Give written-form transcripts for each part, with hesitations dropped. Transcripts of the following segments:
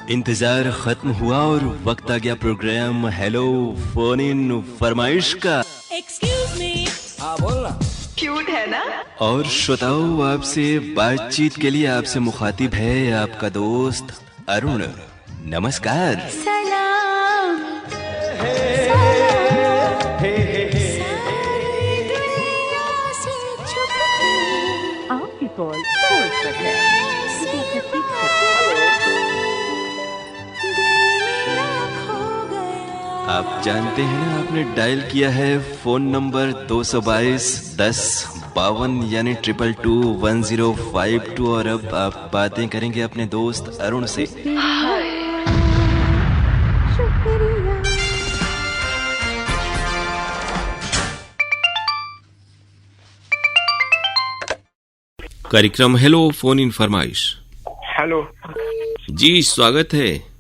इंतजार खत्म हुआ और वक्त आ गया प्रोग्राम हेलो फोन इन फरमाइश का। Excuse me. हाँ बोल ना। क्यूट है ना। और श्रोताओं, आपसे बातचीत के लिए आपसे मुखातिब है आपका दोस्त अरुण। नमस्कार। सलाम आपकी कॉल होल्ड पर है। आप जानते हैं ना, आपने डायल किया है फोन नंबर 222 10 52 यानी 2221 और अब आप बातें करेंगे अपने दोस्त अरुण से। कार्यक्रम हेलो फोन इन फरमाइश। हेलो जी, स्वागत है।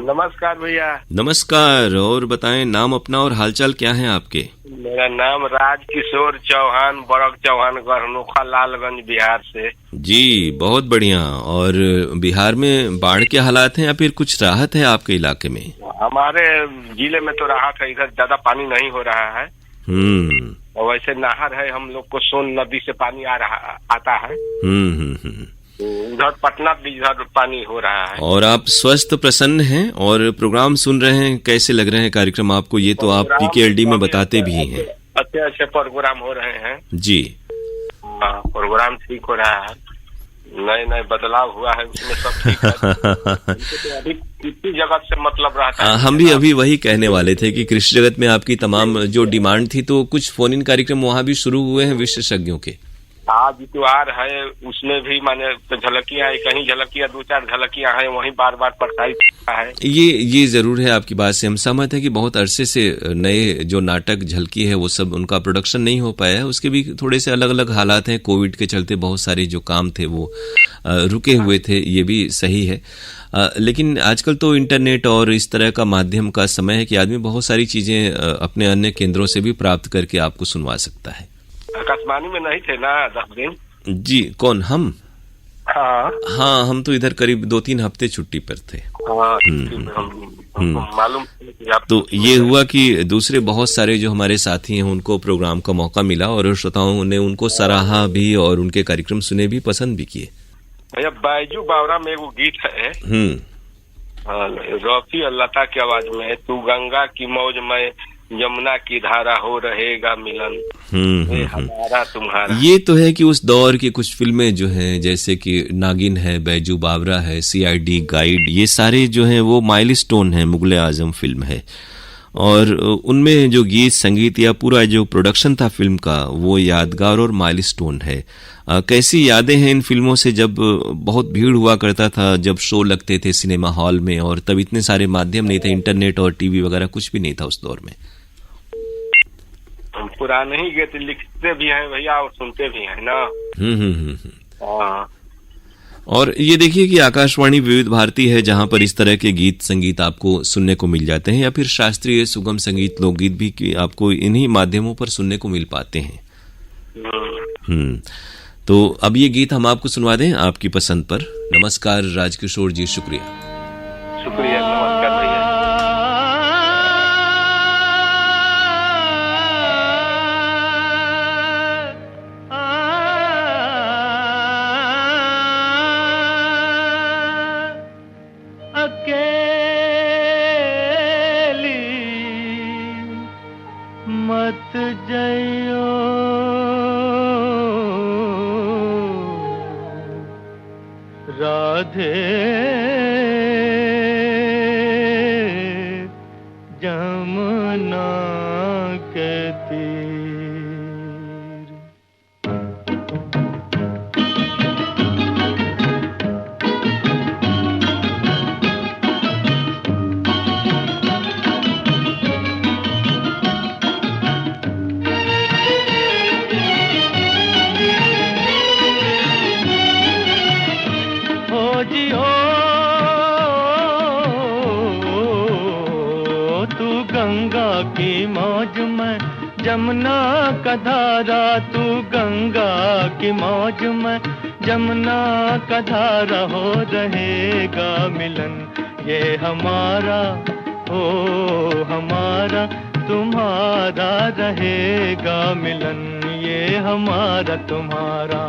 नमस्कार भैया। नमस्कार। और बताएं नाम अपना और हालचाल क्या है आपके? मेरा नाम राजकिशोर चौहान, बड़क चौहान, गढ़नोखा, लालगंज, बिहार से। जी, बहुत बढ़िया। और बिहार में बाढ़ के हालात हैं या फिर कुछ राहत है आपके इलाके में? हमारे जिले में तो राहत है, इधर ज्यादा पानी नहीं हो रहा है। और वैसे नहर है, हम लोग को सोन नदी से पानी आता है। उधर पटना भी इधर पानी हो रहा है। और आप स्वस्थ प्रसन्न हैं और प्रोग्राम सुन रहे हैं, कैसे लग रहे हैं कार्यक्रम आपको? ये तो आप PKLD में बताते भी हैं। अच्छे अच्छे प्रोग्राम हो रहे हैं जी। हाँ, प्रोग्राम ठीक हो रहा है, नए नए बदलाव हुआ है, उसमें सब ठीक है। अभी कृषि जगत से मतलब रहता है। हम भी अभी वही कहने वाले थे कि कृषि जगत में आपकी तमाम जो डिमांड थी, तो कुछ फोन इन कार्यक्रम वहाँ भी शुरू हुए हैं विशेषज्ञों के। आज त्योहार है, उसमें भी माने झलकियाँ, कहीं झलकियाँ 2-4 झलकियाँ हैं, वहीं बार बार प्रसारित है। ये जरूर है, आपकी बात से हम सहमत है कि बहुत अरसे से नए जो नाटक झलकी है वो सब उनका प्रोडक्शन नहीं हो पाया है। उसके भी थोड़े से अलग अलग हालात हैं। कोविड के चलते बहुत सारे जो काम थे वो रुके हुए थे, ये भी सही है। लेकिन आजकल तो इंटरनेट और इस तरह का माध्यम का समय है कि आदमी बहुत सारी चीजें अपने अन्य केंद्रों से भी प्राप्त करके आपको सुनवा सकता है। आकाशवाणी में नहीं थे ना 10 दिन? जी। कौन, हम? हाँ, हम तो इधर करीब 2-3 हफ्ते छुट्टी पर थे। मालूम। तो ये हुआ कि दूसरे बहुत सारे जो हमारे साथी हैं उनको प्रोग्राम का मौका मिला और श्रोताओं ने उनको सराहा भी और उनके कार्यक्रम सुने भी, पसंद भी किए। भैया बैजू बावरा में वो गीत है, रफी और लता की आवाज में, तू गंगा की मौज में यमुना की धारा हो रहेगा मिलन हमारा तुम्हारा। ये तो है कि उस दौर की कुछ फिल्में जो हैं, जैसे कि नागिन है, बैजू बावरा है, CID गाइड, ये सारे जो हैं वो माइलस्टोन है, मुगले आजम फिल्म है। और उनमें जो गीत संगीत या पूरा जो प्रोडक्शन था फिल्म का, वो यादगार और माइलस्टोन है। कैसी यादें हैं इन फिल्मों से, जब बहुत भीड़ हुआ करता था, जब शो लगते थे सिनेमा हॉल में, और तब इतने सारे माध्यम नहीं थे, इंटरनेट और टीवी वगैरह कुछ भी नहीं था उस दौर में। हम पुराने ही गीत लिखते भी हैं भैया और सुनते भी हैं ना। और ये देखिए कि आकाशवाणी विविध भारती है, जहां पर इस तरह के गीत संगीत आपको सुनने को मिल जाते हैं, या फिर शास्त्रीय सुगम संगीत लोकगीत भी कि आपको इन्हीं माध्यमों पर सुनने को मिल पाते हैं। तो अब ये गीत हम आपको सुनवा दें आपकी पसंद पर। नमस्कार राजकिशोर जी, शुक्रिया। शुक्रिया, नमस्कार भैया। मत जइयो राधे जमुना के तीर। जमुना का धारा, तू गंगा की मौज में। जमुना का धारा हो रहेगा मिलन, ये हमारा ओ हमारा तुम्हारा रहेगा मिलन, ये हमारा तुम्हारा।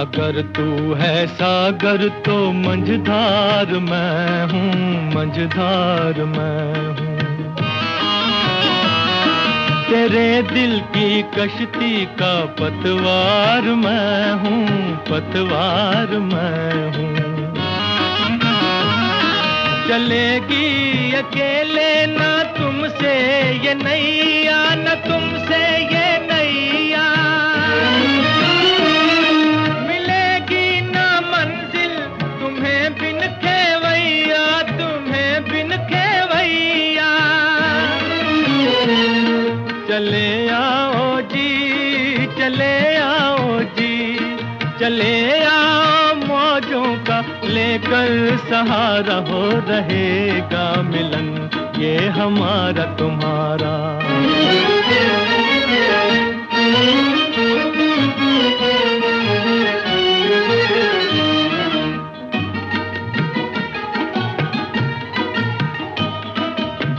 अगर तू है सागर तो मंझधार मैं हूँ, मंझधार मैं हूँ। तेरे दिल की कश्ती का पतवार मैं हूँ, पतवार मैं हूँ। चलेगी अकेले ना तुमसे ये नैया, ना तुमसे ये नैया। मिलेगी ना मंजिल तुम्हें बिन खेवैया, तुम्हें बिन खेवैया। चले आओ जी, चले आओ जी, चले आओ मौजों का लेकर सहारा, हो रहेगा मिलन, ये हमारा तुम्हारा।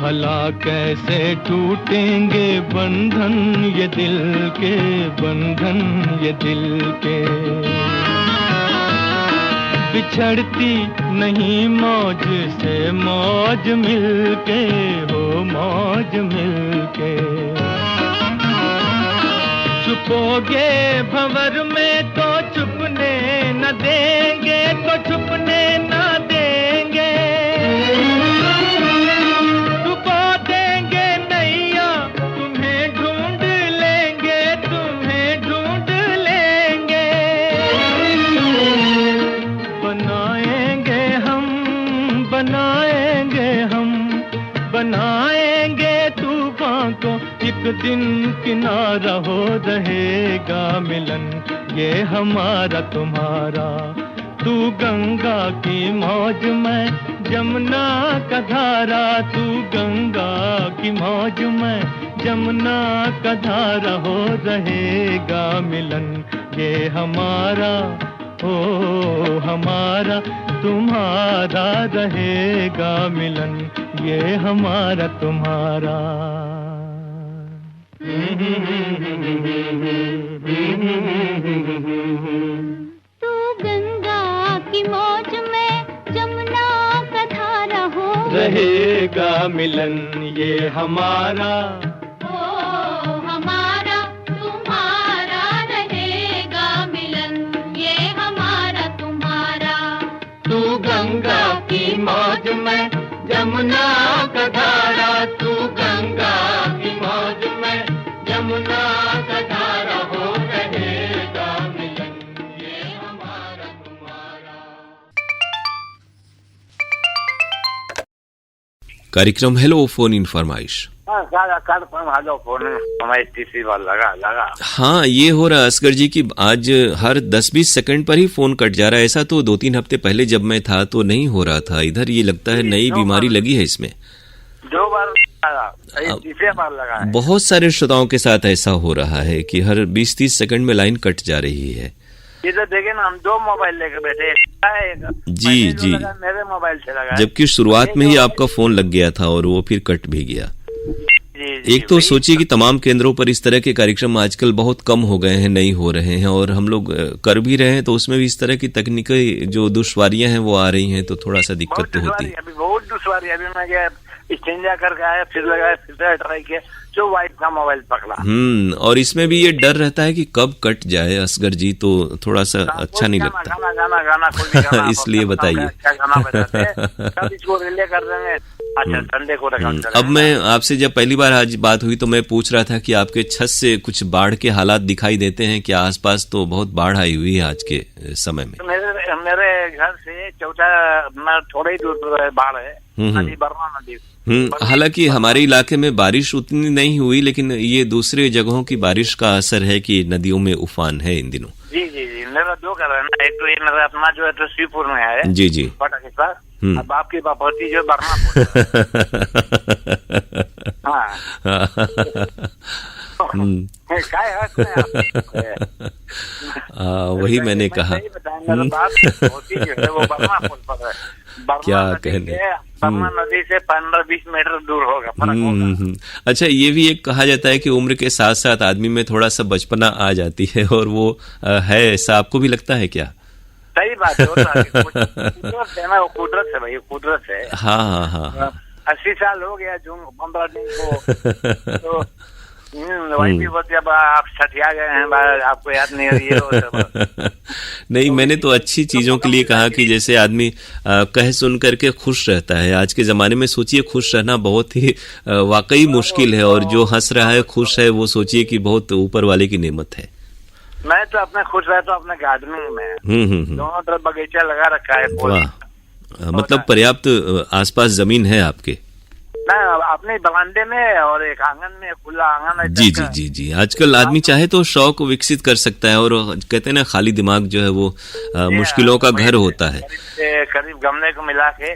भला कैसे टूटेंगे बंधन ये दिल के, बंधन ये दिल के। बिछड़ती नहीं मौज से मौज मिलके, हो मौज मिलके। छुपोगे भंवर में तो छुपने न देंगे, तो छुपने न देंगे। बनाएंगे तूफान को एक दिन किनारा, हो रहेगा मिलन, ये हमारा तुम्हारा। तू गंगा की मौज में, जमुना का धारा, तू गंगा की मौज में, जमुना का धारा, हो रहेगा मिलन, ये हमारा ओ हमारा तुम्हारा रहेगा मिलन, ये हमारा तुम्हारा। तू गंगा की मौज में, जमुना का धारा, हो रहेगा मिलन, ये हमारा गंगा की मौज में, जमुना का धारा, तू गंगा की मौज में, जमुना का धारा, हो रहेगा मिलन, ये हमारा तुम्हारा। कार्यक्रम हेलो फोन इन फरमाइश। हेलो फोन हमारे टीसी वाला लगा। हाँ, ये हो रहा असगर जी की आज हर 10-20 सेकंड पर ही फोन कट जा रहा है। ऐसा तो 2-3 हफ्ते पहले जब मैं था तो नहीं हो रहा था। इधर ये लगता है नई बीमारी लगी है इसमें। 2 बार लगा, तीसरे बार लगा है। बहुत सारे श्रोताओं के साथ ऐसा हो रहा है कि हर 20-30 सेकंड में लाइन कट जा रही है। ये तो देखे ना, हम 2 मोबाइल लेकर बैठे। जी जी, मेरे मोबाइल से लगा, जबकि शुरुआत में ही आपका फोन लग गया था और वो फिर कट भी गया। एक तो सोचिए कि तमाम केंद्रों पर इस तरह के कार्यक्रम आजकल बहुत कम हो गए हैं, नहीं हो रहे हैं, और हम लोग कर भी रहे हैं तो उसमें भी इस तरह की तकनीकी जो दुश्वारियां हैं वो आ रही हैं, तो थोड़ा सा दिक्कत तो होती है। अभी बहुत दुश्वारी। अभी मैं गया स्टेंजा करके आया, फिर लगाया, फिर ट्राई किया, जो वाइफ का मोबाइल पकड़ा। और इसमें भी ये डर रहता है कि कब कट जाए असगर जी, तो थोड़ा सा अच्छा नहीं लगता। गाना इसलिए बताइए। क्या गाना बजाते हैं, कब इसको रिले कर देंगे। अच्छा, संडे को रखा। अब मैं आपसे जब पहली बार आज बात हुई तो मैं पूछ रहा था कि आपके छत से कुछ बाढ़ के हालात दिखाई देते हैं क्या? आसपास तो बहुत बाढ़ आई हुई है आज के समय में। मेरे घर से चौथा थोड़ा ही दूर पर बाढ़ है, नदी बर्मा नदी। हालांकि हमारे इलाके में बारिश उतनी नहीं हुई, लेकिन ये दूसरे जगहों की बारिश का असर है कि नदियों में उफान है इन दिनों। जी जी जी, मेरा दो घर है ना, एक तो ये मेरा अपना जो है तो श्रीपुर में है। जी जी। पटाखेसा। अब आपकी बापौती जो बर्मा। हाँ। वही मैंने कहा। क्या कहने, बर्मा नदी से 15-20 मीटर दूर होगा, फर्क होगा। अच्छा, ये भी एक कहा जाता है कि उम्र के साथ साथ आदमी में थोड़ा सा बचपना आ जाती है, और वो है ऐसा, आपको भी लगता है क्या? सही बात है, कुदरत है ना, वो कुदरत है भाई, कुदरत है। हाँ हाँ हाँ। 80 साल हो गया जून 15 दिन को, तो वही भी बोलते अब आप छठिया गए हैं, आपको याद नहीं है। नहीं, मैंने तो अच्छी चीजों के लिए कहा कि जैसे आदमी कह सुन करके खुश रहता है। आज के जमाने में सोचिए खुश रहना बहुत ही वाकई मुश्किल है, और जो हंस रहा है, खुश है, वो सोचिए कि बहुत ऊपर वाले की नेमत है। मैं तो अपने खुश रहता हूँ अपने गार्डनिंग में, दोनों तरफ बगीचा लगा रखा है। वाह, मतलब पर्याप्त आसपास जमीन है आपके? अपने बरामदे में और एक आंगन में, खुला आंगन है। जी जी जी जी। आजकल आदमी चाहे तो शौक विकसित कर सकता है, और कहते हैं ना, खाली दिमाग जो है वो मुश्किलों का घर होता है। करीब गमले को मिला के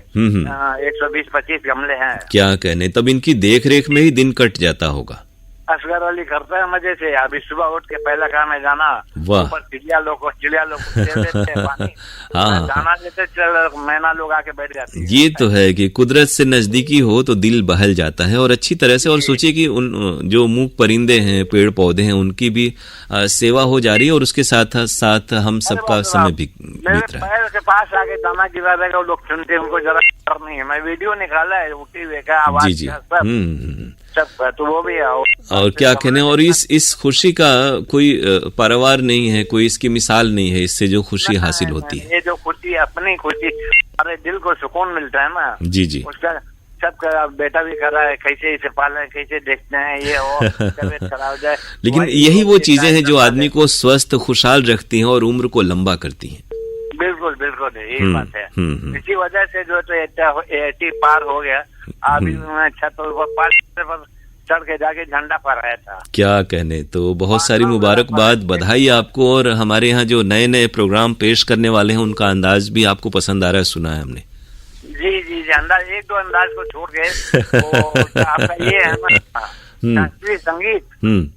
120-25 गमले हैं। क्या कहने, तब इनकी देख रेख में ही दिन कट जाता होगा। असगर अली करता है मजे से। अभी सुबह उठ के पहला काम है जाना, ऊपर चिड़िया लोग को देते हैं पानी। हाँ, दाना देते, मैना लोग आके बैठ जाते हैं। ये तो है कि कुदरत से नजदीकी हो तो दिल बहल जाता है, और अच्छी तरह से। और सोचिए कि उन जो मूक परिंदे हैं, पेड़ पौधे हैं, उनकी भी सेवा हो जा रही है, और उसके साथ साथ हम सबका समय भी बीत रहा है। पैर के पास आके दाना गिरा देगा, लोग सुनते हैं, उनको जरा डर नहीं है। मैं वीडियो निकाला है, उठी हुए का आवाज। जी जी। तो वो भी आओ। और क्या कहने, और इस खुशी का कोई पारावार नहीं है, कोई इसकी मिसाल नहीं है, इससे जो खुशी हासिल होती है। ये जो खुशी, अपनी खुशी, हमारे दिल को सुकून मिलता है ना। जी जी। उसका सबका बेटा भी कर रहा है, कैसे इसे पालें, कैसे देखते हैं, ये हो तबीयत खराब हो जाए। लेकिन यही वो चीजें हैं जो आदमी को स्वस्थ, खुशहाल रखती हैं और उम्र को लंबा करती हैं। बिल्कुल बिल्कुल, यही बात है। इसी वजह से जो तो 80 पार हो गया। अभी मैं छत पर चढ़ के जाके झंडा फहराया था। क्या कहने, तो बहुत सारी मुबारकबाद, बधाई आपको। और हमारे यहाँ जो नए नए प्रोग्राम पेश करने वाले हैं, उनका अंदाज भी आपको पसंद आ रहा है, सुना है हमने। जी जी जी, अंदाज, एक दो अंदाज को छोड़ के आपका ये है ना शास्त्रीय संगीत।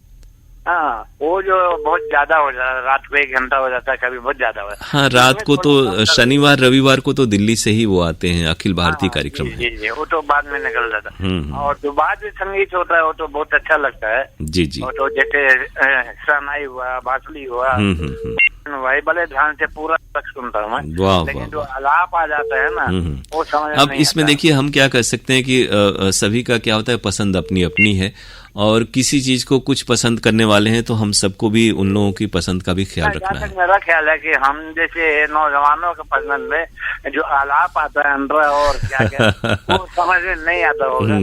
हाँ, वो जो बहुत ज्यादा हो जाता है, रात को 1 घंटा हो जाता है, कभी बहुत ज्यादा हो जाता है। हाँ, रात को तो शनिवार रविवार को तो दिल्ली से ही वो आते हैं, अखिल भारतीय कार्यक्रम है। जी जी, वो तो बाद में निकल जाता है। और जो बाद में संगीत होता है, वो तो बहुत अच्छा लगता है। जी जी। वो तो जैसे शहनाई हुआ, बांसुरी हुआ, वही बड़े ध्यान से पूरा तक सुनता हूँ मैं। वाह, लेकिन जो आलाप आ जाता है ना, वो समझ अब इसमें देखिए, हम क्या कर सकते हैं कि सभी का क्या होता है, पसंद अपनी अपनी है, और किसी चीज को कुछ पसंद करने वाले हैं तो हम सबको भी उन लोगों की पसंद का भी ख्याल रखना है। मेरा ख्याल है कि हम जैसे नौजवानों के पसंद में जो आलाप आता है अंदर, और क्या क्या वो समझ में नहीं आता होगा।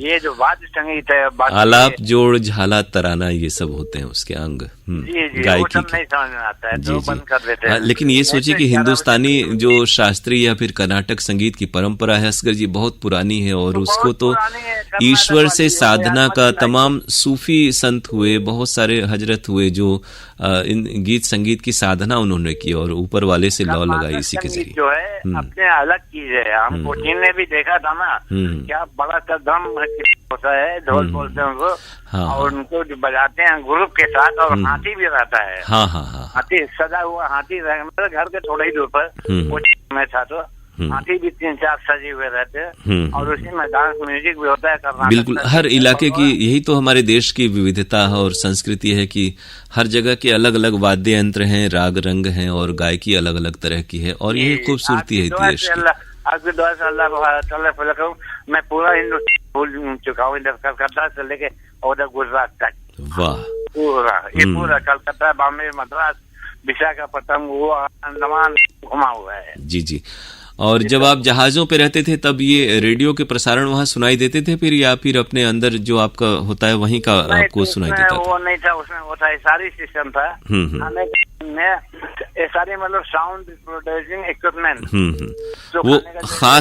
ये जो वाद्य संगीत है, आलाप, जोड़, झाला, तराना, ये सब होते हैं उसके अंग गायकी के। नहीं समझ में आता है, तो बंद कर देते हैं। लेकिन ये सोचिए कि हिंदुस्तानी जो शास्त्रीय या फिर कर्नाटक संगीत की परंपरा है असगर जी, बहुत पुरानी है, और उसको तो ईश्वर से साधना का तमाम सूफी संत हुए, बहुत सारे हजरत हुए, जो इन गीत संगीत की साधना उन्होंने की, और ऊपर वाले से लौ लगाई इसी के जरिए। जो है अपने अलग चीज है। हमको जिनने भी देखा था ना, क्या बड़ा कदम होता है, ढोल बोलते हैं उनको। हाँ, और उनको जो बजाते हैं ग्रुप के साथ, और हाथी भी रहता है। हाँ हाँ हाँ, हाथी, सजा हुआ हाथी मेरे घर के थोड़ा ही दूर पर वो में था, तो हाथी भी 3-4 सजे हुए रहते हैं, और उसी में डांस म्यूजिक भी होता है। बिल्कुल, हर इलाके की यही तो हमारे देश की विविधता और संस्कृति है कि हर जगह के अलग अलग वाद्य यंत्र हैं, राग रंग हैं, और गायकी अलग अलग तरह की है, और यही खूबसूरती है देश की। आपकी दुआ से अल्लाह, मैं पूरा हिंदुस्तान भूल चुका हूँ, इधर कलकत्ता से लेके उधर गुजरात तक। वाह, पूरा कलकत्ता, बॉम्बे, मद्रास, विशाखापट्टनम, वो अंडमान घुमा हुआ है। जी जी। और जब आप जहाजों पे रहते थे, तब ये रेडियो के प्रसारण वहाँ सुनाई देते थे फिर, या फिर अपने अंदर जो आपका होता है वहीं का आपको सुनाई देता था? वो नहीं था, उसमें वो था सारी सिस्टम था। ये सारे मतलब साउंड प्रोड्यूसिंग इक्विपमेंट वो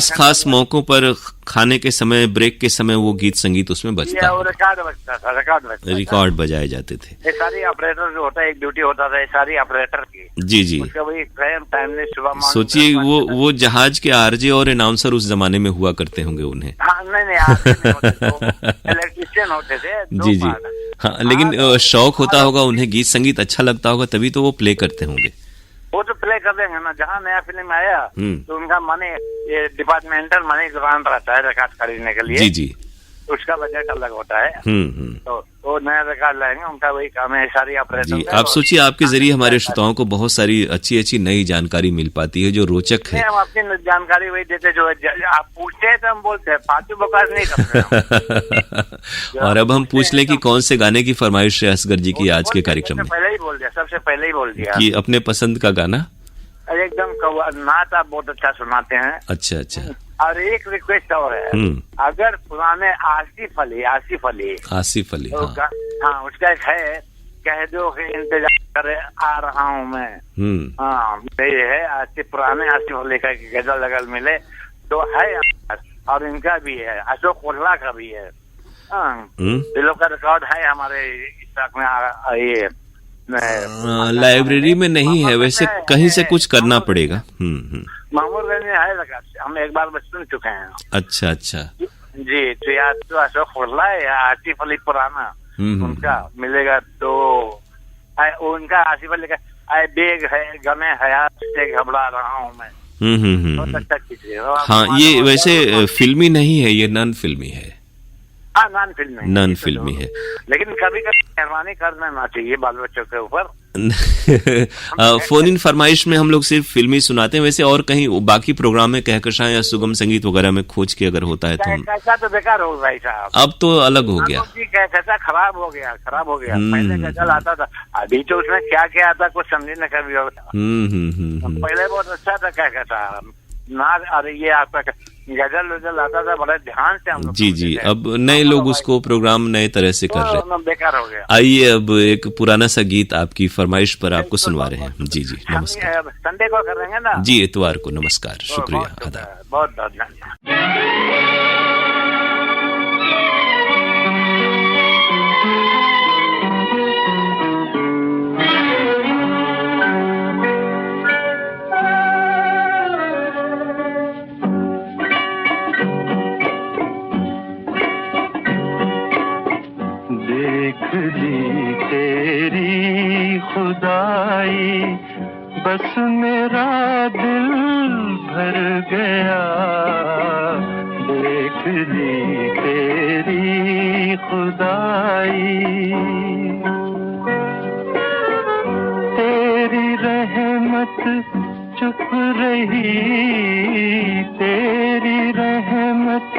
खास मौकों पर खाने के समय, ब्रेक के समय वो गीत संगीत उसमें बजता है, रिकॉर्ड बजाए जाते थे। ये सारी ऑपरेटर जो होता है, एक ड्यूटी होता था ये सारी ऑपरेटर की। जी जी, उसका वही टाइमली सुबह। सोचिए वो जहाज के आरजे और अनाउंसर उस जमाने में हुआ करते होंगे उन्हें। हाँ, नहीं इलेक्ट्रिशियन होते थे। जी जी, हाँ, लेकिन शौक होता होगा उन्हें, गीत संगीत अच्छा लगता होगा, तभी तो वो प्ले करते होंगे। वो तो प्ले कर देंगे ना, जहाँ नया फिल्म आया तो उनका मनी, ये डिपार्टमेंटल मनी ग्रांट रहता है रिकॉर्ड खरीदने के लिए। जी जी, उसका बजट अलग होता है। तो वो नया रिकॉर्ड लाएंगे, उनका वही काम है। सारी ऑपरेशन। आप सोचिए, आपके जरिए हमारे श्रोताओं को बहुत सारी अच्छी नई जानकारी मिल पाती है जो रोचक है। हम अपनी जानकारी वही देते जो आप पूछते हैं तो हम बोलते हैं, फालतू बकवास नहीं करते। और अब हम पूछ लें कि कौन से गाने की फरमाइश है असगर जी की आज के कार्यक्रम में? सबसे पहले ही बोल दिया कि अपने पसंद का गाना। एकदम नात आप बहुत अच्छा सुनाते हैं। अच्छा अच्छा। और एक रिक्वेस्ट और है, अगर पुराने आसिफ अली तो हाँ, उसका एक है, कह दो कि इंतजार करे आ रहा हूँ मैं। हाँ, ये है पुराने आसिफ अली का गजल लगल मिले तो है, और इनका भी है, अशोक कोल्ला का भी है। दिलों का रिकॉर्ड है हमारे इस में। ये लाइब्रेरी में नहीं है वैसे, कहीं से कुछ करना पड़ेगा। मामूर में है, हम एक बार सुन चुके हैं। अच्छा अच्छा जी, तो या तो अशोक कोल्ला या आसिफ अली पुराना उनका मिलेगा तो उनका आसिफ अली का बेग है, गमे हयात से घबरा रहा हूँ मैं। बहुत अच्छा चीज है। हाँ, ये वैसे फिल्मी नहीं है, ये नॉन फिल्मी है। हाँ, नॉन फिल्मी है, लेकिन कभी कभी मेहरबानी करना चाहिए बाल बच्चों के ऊपर। फोन इन फरमाइश में हम लोग सिर्फ फिल्मी सुनाते हैं, वैसे और कहीं बाकी प्रोग्राम में कहकशां या सुगम संगीत वगैरह में खोज के अगर होता है तो हम... कैसा तो बेकार हो भाई साहब, अब तो अलग हो गया। कैसा खराब हो गया। पहले गजल आता था, अभी तो उसमें क्या आता कुछ समझ न कभी होता। पहले बहुत अच्छा था कहकशां ना। अरे ये आपका गजल आता था, बड़े ध्यान से हम लोग। जी जी, अब नए लोग उसको प्रोग्राम नए तरह से कर रहे हैं, बेकार हो गया। आइए अब एक पुराना सा गीत आपकी फरमाइश पर आपको सुनवा रहे हैं। जी जी, नमस्कार। संडे को कर रहे हैं ना? जी, इतवार को। नमस्कार, शुक्रिया, आदाब। बहुत धन्यवाद। खुदाई बस मेरा दिल भर गया, देख ली तेरी खुदाई। तेरी रहमत चुप रही, तेरी रहमत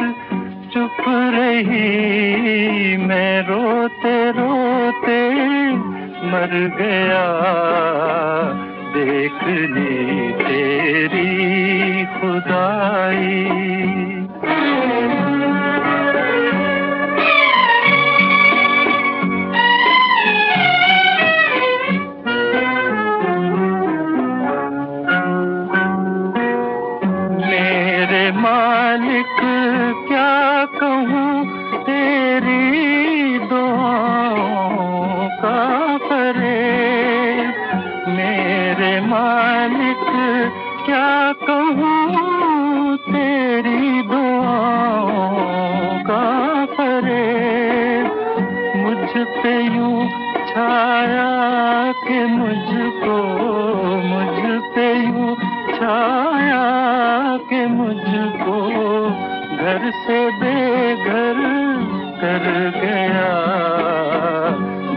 चुप रही, मैं रोते रोते मर गया, देख ली तेरी खुदाई। मेरे मालिक क्या कहूँ तेरी दुआओं का मेरे मालिक क्या कहूँ तेरी दुआओं का फरेब, मुझ पे यूं छाया कि मुझको, मुझ पे यूं छाया कि मुझको घर से बेघर कर गया,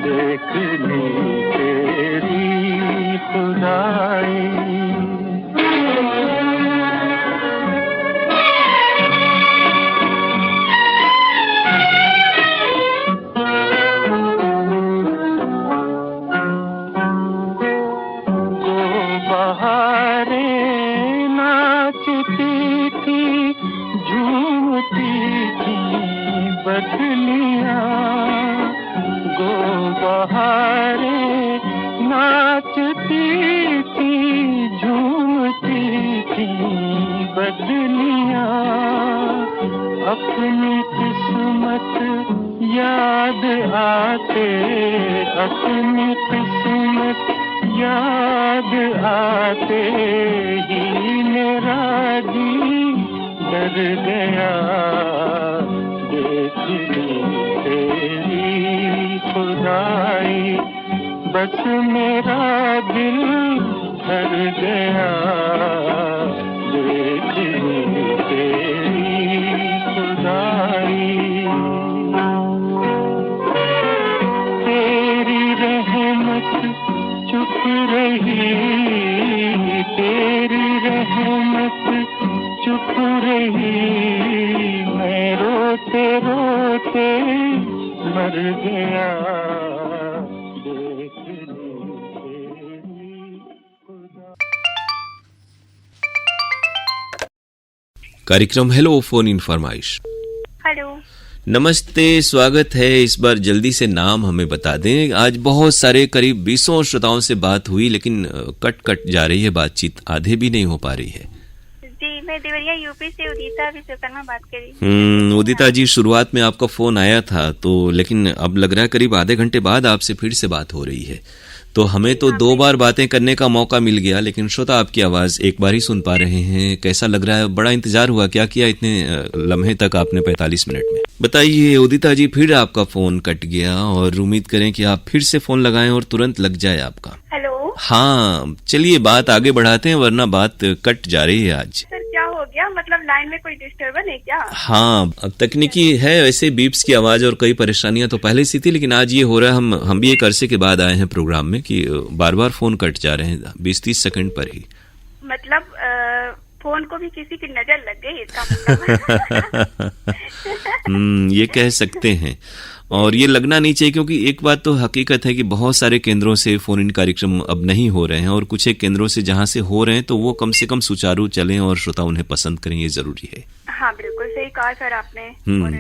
देख ली तेरी खुदाई। बहारें नाचती बदलियां अपनी किस्मत याद आते, अपनी किस्मत याद आते ही मेरा जी डर गया। देख ली तेरी खुदाई, बस मेरा दिल डर गया। देख ली तेरी खुदाई, तेरी रहमत चुप रही, तेरी रहमत चुप रही, मैं रोते रोते मर गया। देख ली तेरी खुदा। कार्यक्रम हेलो फोन इन फरमाइश। हेलो, नमस्ते, स्वागत है। इस बार जल्दी से नाम हमें बता दें। आज बहुत सारे करीब 20 श्रोताओं से बात हुई, लेकिन कट जा रही है बातचीत, आधे भी नहीं हो पा रही है। जी, मैं देवरिया यूपी से उदिता विश्वकर्मा बात कर रही हूँ। उदिता जी, शुरुआत में आपका फोन आया था तो, लेकिन अब लग रहा है करीब आधे घंटे बाद आपसे फिर से बात हो रही है। तो हमें तो 2 बार बातें करने का मौका मिल गया, लेकिन श्रोता आपकी आवाज एक बार ही सुन पा रहे हैं। कैसा लग रहा है? बड़ा इंतजार हुआ, क्या किया इतने लम्हे तक आपने 45 मिनट में? बताइए उदिता जी, फिर आपका फोन कट गया और उम्मीद करें कि आप फिर से फोन लगाएं और तुरंत लग जाए आपका। हेलो, हाँ, चलिए बात आगे बढ़ाते हैं, वरना बात कट जा रही है आज। सर क्या हो गया? मतलब लाइन में कोई डिस्टर्बेंस है क्या? हाँ, अब तकनीकी है, वैसे बीप्स की आवाज और कई परेशानियां तो पहले से थी, लेकिन आज ये हो रहा है। हम भी एक अरसे के बाद आए हैं प्रोग्राम में कि बार बार फोन कट जा रहे हैं 20-30 सेकंड पर ही। मतलब फोन को भी किसी की नजर लग गई इसका मतलब। ये कह सकते हैं, और ये लगना नहीं चाहिए, क्योंकि एक बात तो हकीकत है कि बहुत सारे केंद्रों से फोन इन कार्यक्रम अब नहीं हो रहे हैं, और कुछ एक केंद्रों से जहां से हो रहे हैं तो वो कम से कम सुचारू चलें और श्रोता उन्हें पसंद करें, ये जरूरी है। हाँ, बिल्कुल सही कहा सर आपने। और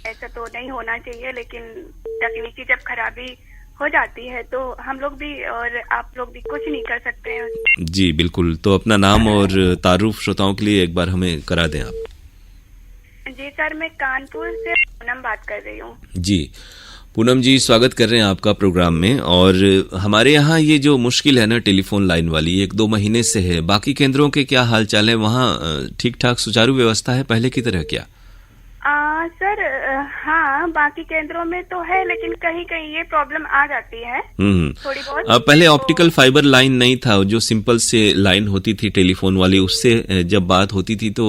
ऐसा तो नहीं होना चाहिए, लेकिन तकनीकी जब खराबी हो जाती है तो हम लोग भी और आप लोग भी कुछ नहीं कर सकते हैं। जी बिल्कुल, तो अपना नाम और तारुफ श्रोताओं के लिए एक बार हमें करा दें आप। जी सर, मैं कानपुर से पूनम बात कर रही हूँ। जी पूनम जी, स्वागत कर रहे हैं आपका प्रोग्राम में। और हमारे यहाँ ये जो मुश्किल है ना टेलीफोन लाइन वाली, 1-2 महीने से है। बाकी केंद्रों के क्या हाल चाल है? वहाँ ठीक ठाक सुचारू व्यवस्था है पहले की तरह क्या? सर हाँ, बाकी केंद्रों में तो है, लेकिन कहीं कहीं ये प्रॉब्लम आ जाती है थोड़ी बहुत। पहले ऑप्टिकल फाइबर लाइन नहीं था, जो सिंपल से लाइन होती थी टेलीफोन वाली, उससे जब बात होती थी तो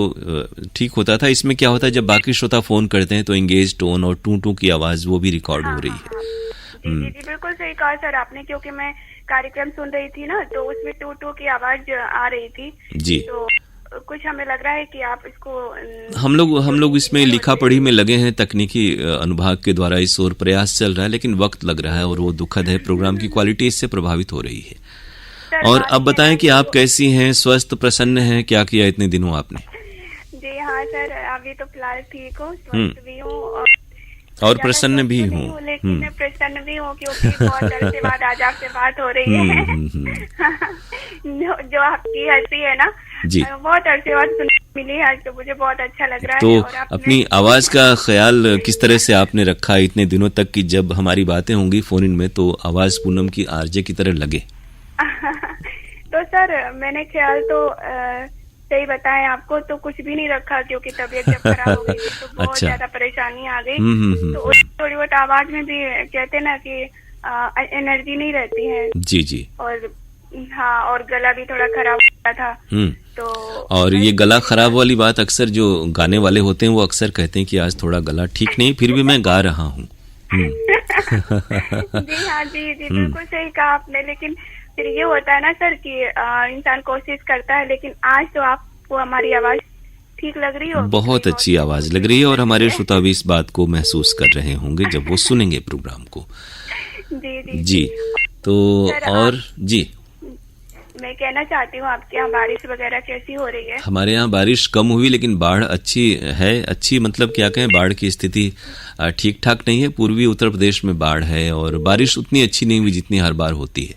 ठीक होता था। इसमें क्या होता है, जब बाकी श्रोता फोन करते हैं तो एंगेज टोन और टू की आवाज वो भी रिकॉर्ड हो रही है। जी, बिल्कुल सही कहा सर आपने, क्योंकि मैं कार्यक्रम सुन रही थी ना, तो उसमें टू की आवाज आ रही थी। जी, तो कुछ हमें लग रहा है कि आप इसको, हम लोग इसमें लिखा पढ़ी में लगे हैं, तकनीकी अनुभाग के द्वारा इस ओर प्रयास चल रहा है, लेकिन वक्त लग रहा है और वो दुखद है। प्रोग्राम की क्वालिटी इससे प्रभावित हो रही है। और अब बताएं कि आप कैसी हैं, स्वस्थ प्रसन्न हैं? क्या किया इतने दिनों आपने? जी हाँ सर, अभी तो फिलहाल ठीक हूँ, स्वस्थ भी हूँ और प्रसन्न भी हूँ। लेकिन मैं प्रसन्न भी हूँ क्योंकि बहुत अरसे बाद आज आपसे बात हो रही है। जो आपकी हंसी है ना, जी, बहुत अरसे बाद सुनने मिली आज, तो मुझे बहुत अच्छा लग रहा तो है। और अपनी आवाज का ख्याल किस तरह से आपने रखा इतने दिनों तक कि जब हमारी बातें होंगी फोन इन में तो आवाज पूनम की आरजे की तरह लगे? तो सर मैंने ख्याल तो सही बताएं आपको तो कुछ भी नहीं रखा, क्योंकि तबीयत जब खराब हो गई तो बहुत ज्यादा परेशानी आ गई। तो थोड़ी बहुत आवाज में भी कहते ना कि एनर्जी नहीं रहती है। जी जी। और हाँ, और गला भी थोड़ा खराब हो गया था। तो और ये गला खराब वाली बात अक्सर जो गाने वाले होते हैं वो अक्सर कहते हैं कि आज थोड़ा गला ठीक नहीं, फिर भी मैं गा रहा हूँ। जी हाँ, जी बिल्कुल सही कहा आपने। लेकिन फिर ये होता है ना सर कि इंसान कोशिश करता है, लेकिन आज तो आपको हमारी आवाज ठीक लग रही हो। बहुत अच्छी आवाज लग रही है और हमारे श्रोता भी इस बात को महसूस कर रहे होंगे जब वो सुनेंगे प्रोग्राम को। जी तो और जी मैं कहना चाहती हूँ, आपके यहाँ बारिश वगैरह कैसी हो रही है? हमारे यहाँ बारिश कम हुई, लेकिन बाढ़ अच्छी है। अच्छी मतलब क्या कहें, बाढ़ की स्थिति ठीक ठाक नहीं है। पूर्वी उत्तर प्रदेश में बाढ़ है और बारिश उतनी अच्छी नहीं हुई जितनी हर बार होती है।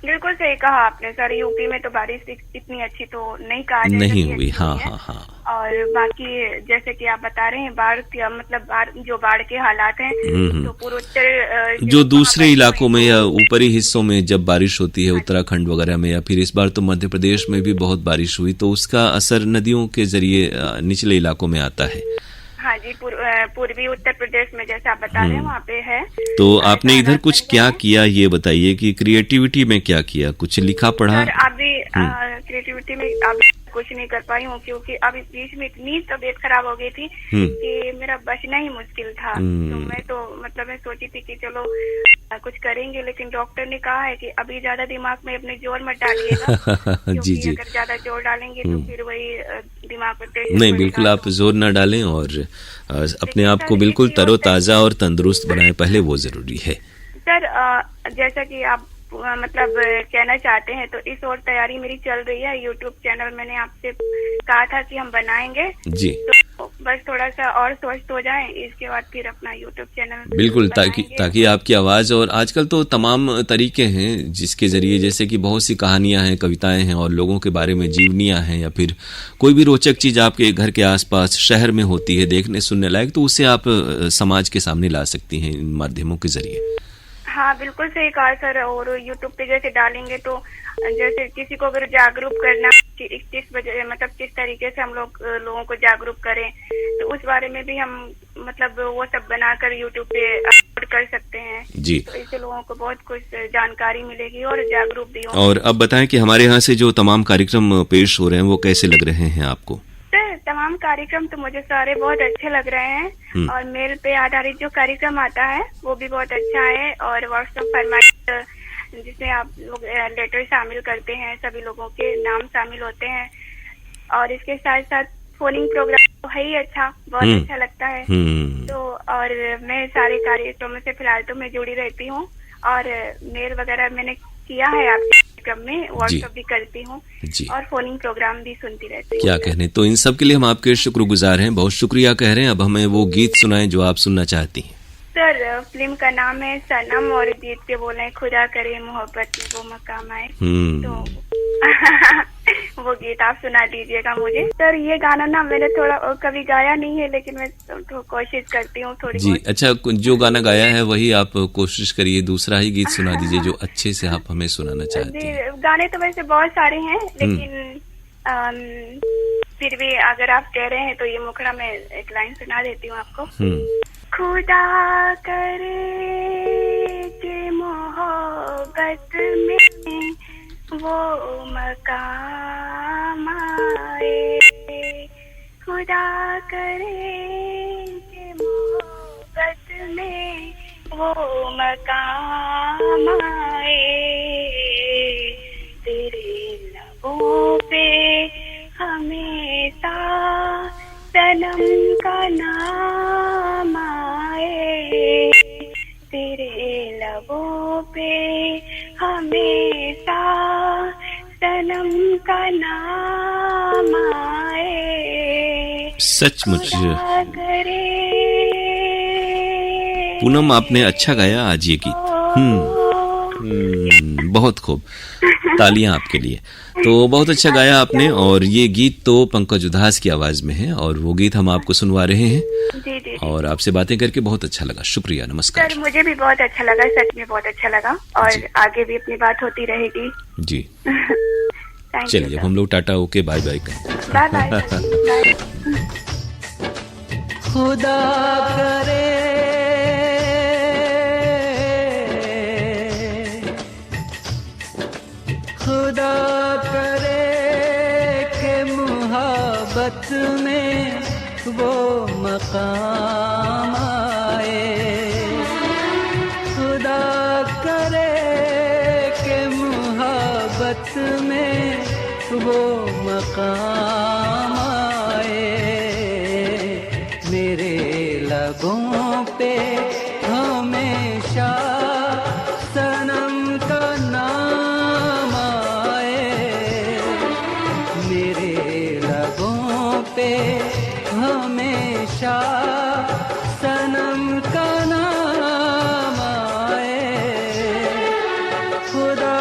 बिल्कुल सही कहा आपने सर। यूपी में तो बारिश इतनी अच्छी तो नहीं कहा जा नहीं सकती, हुई। हाँ अच्छी है। हाँ हाँ। और बाकी जैसे कि आप बता रहे हैं बाढ़ के मतलब जो बाढ़ के हालात हैं तो पूर्वोत्तर जो दूसरे इलाकों में या ऊपरी हिस्सों में जब बारिश होती है, उत्तराखंड वगैरह में, या फिर इस बार तो मध्य प्रदेश में भी बहुत बारिश हुई, तो उसका असर नदियों के जरिए निचले इलाकों में आता है। हाँ जी, पूर्वी उत्तर प्रदेश में जैसे आप बता रहे हैं वहाँ पे है। तो आपने इधर कुछ क्या किया ये बताइए, कि क्रिएटिविटी में क्या किया, कुछ लिखा पढ़ा? सर अभी क्रिएटिविटी में अभी कुछ नहीं कर पाई हूँ, क्योंकि अभी बीच में इतनी तबीयत खराब हो गई थी कि मेरा बचना ही मुश्किल था। तो मैं सोची थी कि चलो कुछ करेंगे, लेकिन डॉक्टर ने कहा है कि अभी ज्यादा दिमाग में अपने जोर मत डालिएगा जी जी। अगर ज्यादा जोर डालेंगे तो फिर वही दिमाग पे प्रेशर नहीं, पड़ेगा। बिल्कुल आप जोर ना डालें और अपने आप को बिल्कुल तरोताजा और तंदुरुस्त बनाएं, पहले वो जरूरी है। सर जैसा कि आप मतलब कहना चाहते हैं, तो इस और तैयारी मेरी चल रही है। यूट्यूब चैनल मैंने आपसे कहा था कि हम बनाएंगे जी, तो बस थोड़ा सा और स्वस्थ हो जाए, इसके बाद फिर अपना यूट्यूब चैनल बिल्कुल, ताकि आपकी आवाज, और आजकल तो तमाम तरीके हैं जिसके जरिए, जैसे कि बहुत सी कहानियां हैं, कविताएं हैं, और लोगों के बारे में जीवनियां हैं, या फिर कोई भी रोचक चीज आपके घर के आसपास शहर में होती है देखने सुनने लायक, तो उसे आप समाज के सामने ला सकती हैं इन माध्यमों के जरिए। हाँ बिल्कुल सही कहा सर। और यूट्यूब पे जैसे डालेंगे तो जैसे किसी को अगर जागरूक करना कि किस वजह मतलब किस तरीके से हम लोगों को जागरूक करें, तो उस बारे में भी हम मतलब वो सब बनाकर यूट्यूब पे अपलोड कर सकते हैं जी। तो इससे लोगों को बहुत कुछ जानकारी मिलेगी और जागरूक भी होंगे। और अब बताएं कि हमारे यहाँ से जो तमाम कार्यक्रम पेश हो रहे हैं वो कैसे लग रहे हैं आपको? तमाम कार्यक्रम तो मुझे सारे बहुत अच्छे लग रहे हैं, और मेल पे आधारित जो कार्यक्रम आता है वो भी बहुत अच्छा है, और व्हाट्सएप फरमाइश जिसमें आप लोग लेटर शामिल करते हैं, सभी लोगों के नाम शामिल होते हैं, और इसके साथ साथ फोनिंग प्रोग्राम तो है ही अच्छा, बहुत अच्छा लगता है। तो और मैं सारे कार्यक्रमों से फिलहाल तो मैं जुड़ी रहती हूँ, और मेल वगैरह मैंने किया है आपके कार्यक्रम में, व्हाट्सएप भी करती हूँ और फोनिंग प्रोग्राम भी सुनती रहती हूँ। क्या कहने, तो इन सब के लिए हम आपके शुक्रगुजार हैं, बहुत शुक्रिया कह रहे हैं। अब हमें वो गीत सुनाएं जो आप सुनना चाहती हैं। सर फिल्म का नाम है सनम, और गीत के बोले हैं खुदा करे मोहब्बत में वो मकाम आए, तो वो गीत आप सुना दीजिएगा मुझे। सर ये गाना ना मैंने थोड़ा कभी गाया नहीं है, लेकिन मैं तो कोशिश करती हूँ थोड़ी जी। अच्छा, जो गाना गाया है वही आप कोशिश करिए, दूसरा ही गीत सुना दीजिए जो अच्छे से आप हमें सुनाना चाहते हैं। गाने तो वैसे बहुत सारे हैं, लेकिन फिर भी अगर आप कह रहे हैं तो ये मुखड़ा में एक लाइन सुना देती हूँ आपको। खुदा करे कि मोहब्बत में वो मकाम आए, खुदा करे कि मोहब्बत में वो मकाम आए, तेरे लबों पे हमेशा सनम का नाम आए, तेरे लबों पे हमेशा सनम का नाम आए। सचमुच पूनम, आपने अच्छा गाया आज ये गीत। बहुत खूब, तालियां आपके लिए। तो बहुत अच्छा गाया आपने, और ये गीत तो पंकज उधास की आवाज में है, और वो गीत हम आपको सुनवा रहे हैं। जी। और आपसे बातें करके बहुत अच्छा लगा, शुक्रिया, नमस्कार। सर मुझे भी बहुत अच्छा लगा, सच में बहुत अच्छा लगा, और आगे भी अपनी बात होती रहेगी जी। चलिए हम लोग टाटा ओके बाय बाय कहते हैं। Bye bye. खुदा करे के मोहब्बत में वो मकाम आए, खुदा करे के मोहब्बत में वो मकाम आए, मेरे लबों पे हमेशा सनम का नाम आए, मेरे लबों पे हमेशा सनम का नाम आए, खुदा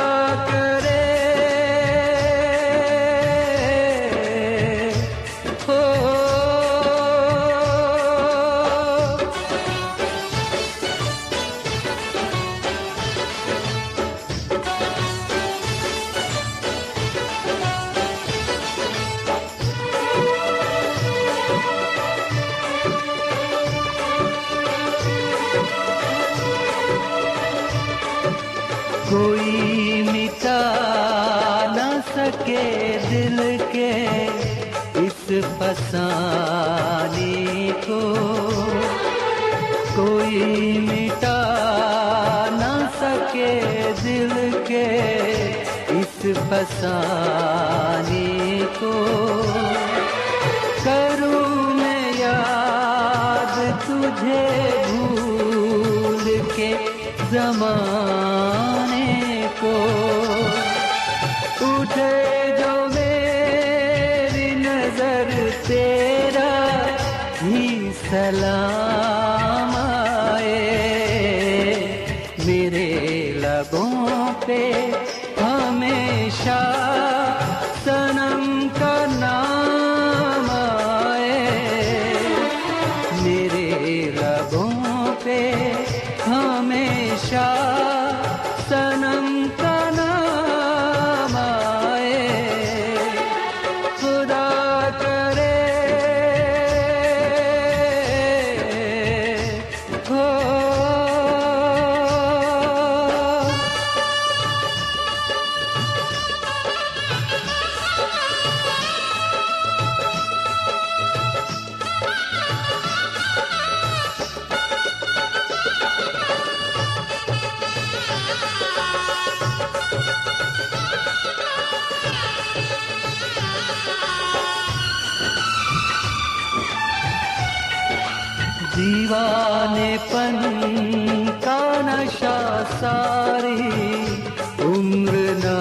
फसाने को कोई मिटा ना सके दिल के इस फसाने को। करूं मैं याद तुझे भूल के ज़माने को। उठे जो मेरी नजर तेरा ही सलाम आए। मेरे लबों पे हमेशा सनम का नाम आए। मेरे लबों पे हमेशा सनम का नाम आए। खुदा करे हो दीवानेपन का नशा सारी उम्र ना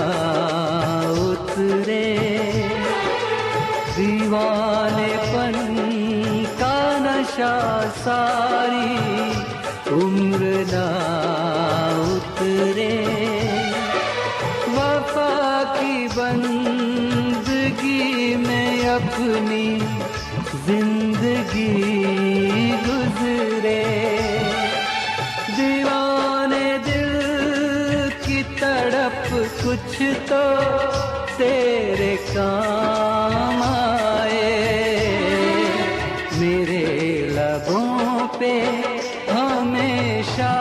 उतरे। दीवानेपन का नशा सारी उम्र ना उतरे। वफा की बंदगी में अपनी जिंदगी गुजरे। दीवाने दिल की तड़प कुछ तो तेरे काम आए। मेरे लबों पे हमेशा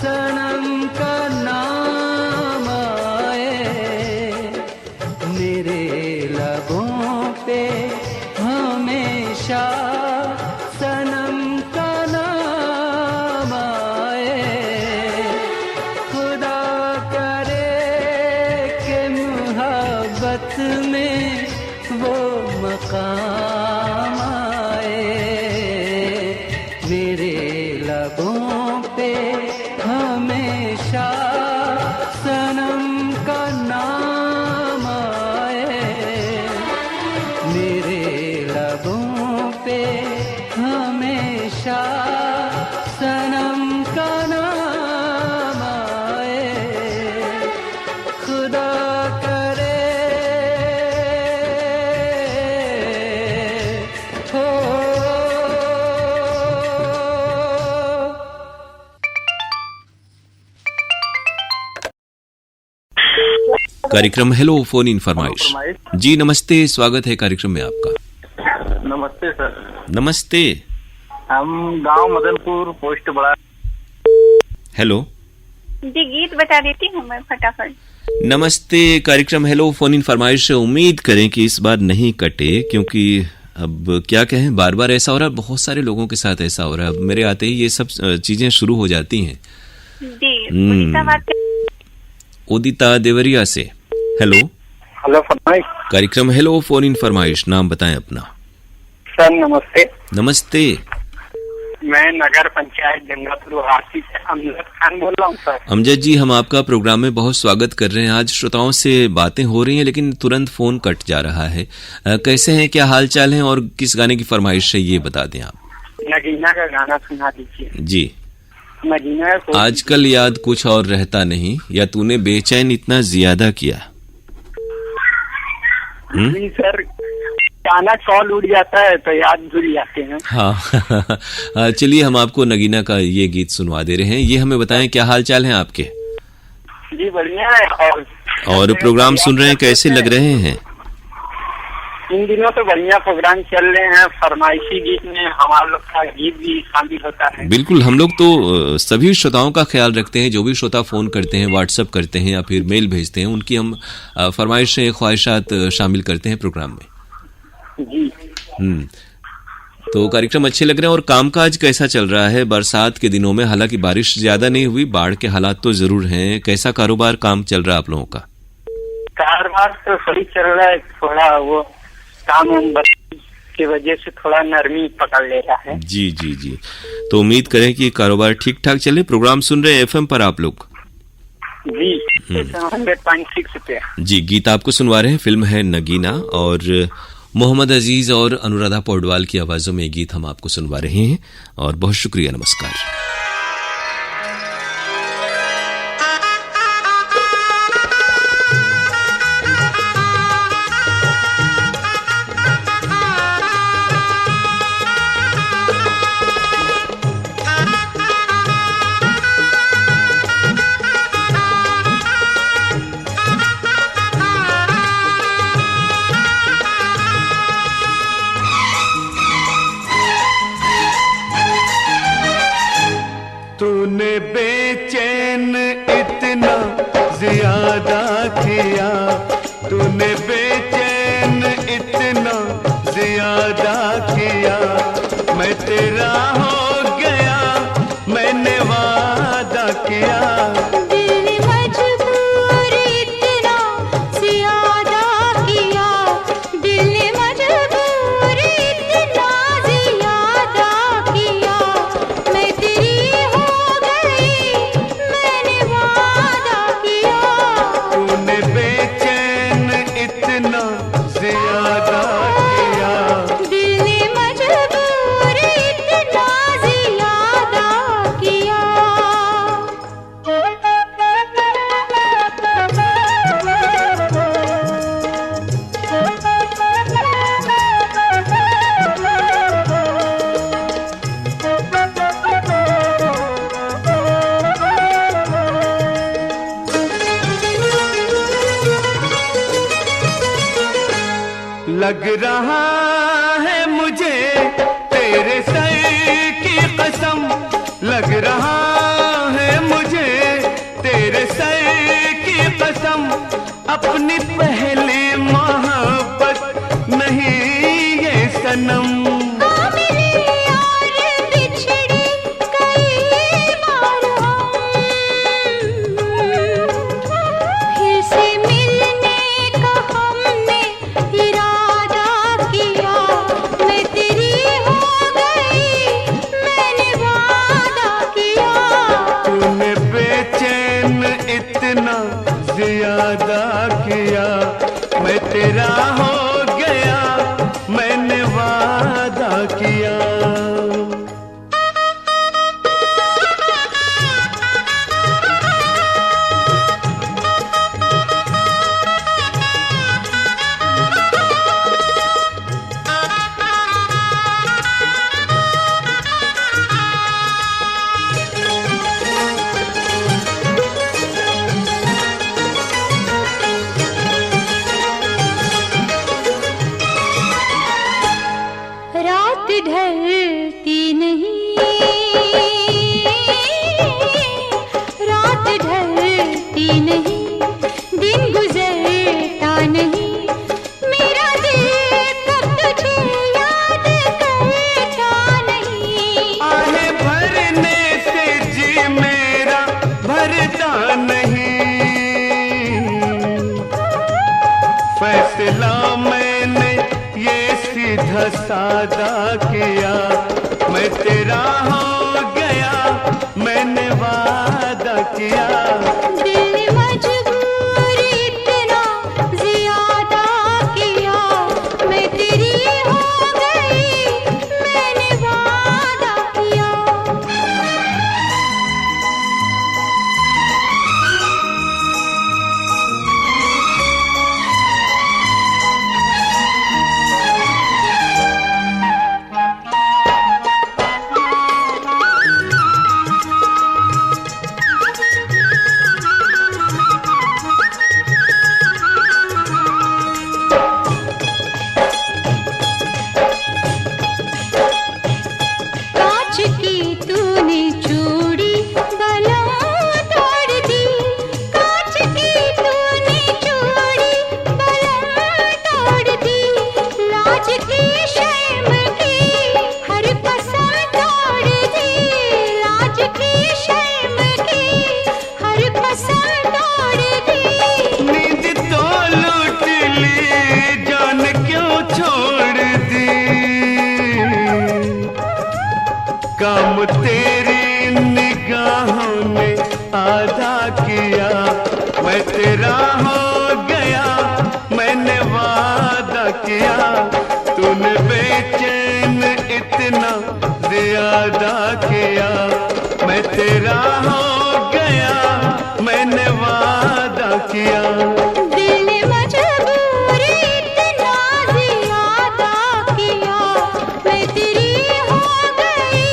सनम का नाम आए। मेरे लबों पे हमेशा सनम का नाम आए। खुदा करे कि मोहब्बत में वो मकाम आए। मेरे लबों पे हमेशा सनम का नाम आए। मेरे लबों पे हमेशा सनम का नाम आए। खुदा करे हो। कार्यक्रम हेलो फोन इन फरमाइश। जी नमस्ते, स्वागत है कार्यक्रम में आपका। नमस्ते सर। नमस्ते। हम गांव मदनपुर पोस्ट बड़ा। हेलो जी, गीत बता देती हूँ मैं फटाफट। नमस्ते, कार्यक्रम हेलो फोन इन फरमाइश से उम्मीद करें कि इस बार नहीं कटे, क्योंकि अब क्या कहें, बार बार ऐसा हो रहा है, बहुत सारे लोगों के साथ ऐसा हो रहा है। अब मेरे आते ही ये सब चीजें शुरू हो जाती हैं। उदिता देवरिया से। हेलो फरमाइश। कार्यक्रम हेलो फोन इन फरमाइश, नाम बताएं अपना। सर नमस्ते। नमस्ते। मैं नगर पंचायत जंगापुर वासी से अमजद खान बोल रहा हूँ सर। अमजद जी, हम आपका प्रोग्राम में बहुत स्वागत कर रहे हैं। आज श्रोताओं से बातें हो रही हैं लेकिन तुरंत फोन कट जा रहा है। कैसे हैं, क्या हाल चाल है और किस गाने की फरमाइश है ये बता दें आप। नगीना का गाना सुना दीजिए। जी। नगीना आजकल याद कुछ और रहता नहीं, या तूने बेचैन इतना ज्यादा किया। जी सर, अचानक कॉल उड़ जाता है तो याद भूल जाते हैं। हाँ चलिए, हम आपको नगीना का ये गीत सुनवा दे रहे हैं। ये हमें बताएं, क्या हाल चाल है आपके। जी बढ़िया है। और प्रोग्राम सुन रहे हैं, कैसे लग रहे हैं। इन दिनों तो बढ़िया प्रोग्राम चल रहे हैं। फरमाइशी गीत में हमारा लोग का गीत भी शामिल होता है। बिल्कुल, हम लोग तो सभी श्रोताओं का ख्याल रखते हैं। जो भी श्रोता फोन करते हैं, व्हाट्सएप करते हैं या फिर मेल भेजते हैं, उनकी हम फरमाइशें, ख्वाहिशात शामिल करते हैं प्रोग्राम में। जी। तो कार्यक्रम अच्छे लग रहे हैं। और कामकाज कैसा चल रहा है बरसात के दिनों में? हालांकि बारिश ज्यादा नहीं हुई, बाढ़ के हालात तो जरूर हैं। कैसा कारोबार काम चल रहा है आप लोगों का? कारोबार तो सही चल रहा है, थोड़ा वो काम की वजह से थोड़ा नरमी पकड़ ले रहा है। जी जी जी, तो उम्मीद करें कि कारोबार ठीक ठाक चले। प्रोग्राम सुन रहे हैं एफएम पर आप लोग? जी 100.6 पे। जी, गीत आपको सुनवा रहे हैं, फिल्म है नगीना और मोहम्मद अजीज और अनुराधा पौडवाल की आवाजों में गीत हम आपको सुनवा रहे हैं। और बहुत शुक्रिया, नमस्कार। तूने बेचैन इतना ज्यादा किया, तूने बेचैन इतना ज्यादा किया, मैं तेरा हो गया, मैंने वादा किया। लग रहा है मुझे तेरे सर की कसम, लग रहा है मुझे तेरे सर की कसम, अपनी पहली मोहब्बत नहीं ये सनम। ज्यादा किया, मैं तेरा हो गया, मैंने वादा किया। फैसला मैंने ये सीधा सादा किया, मैं तेरा हो गया, मैंने वादा किया। काम तेरी निगाहों ने आधा किया, मैं तेरा हो गया, मैंने वादा किया, तूने बेचैन इतना ज्यादा किया, मैं तेरा हो गया, मैंने वादा किया। दिल ने मजबूरी इतना ज्यादा किया, मैं तेरी हो गई,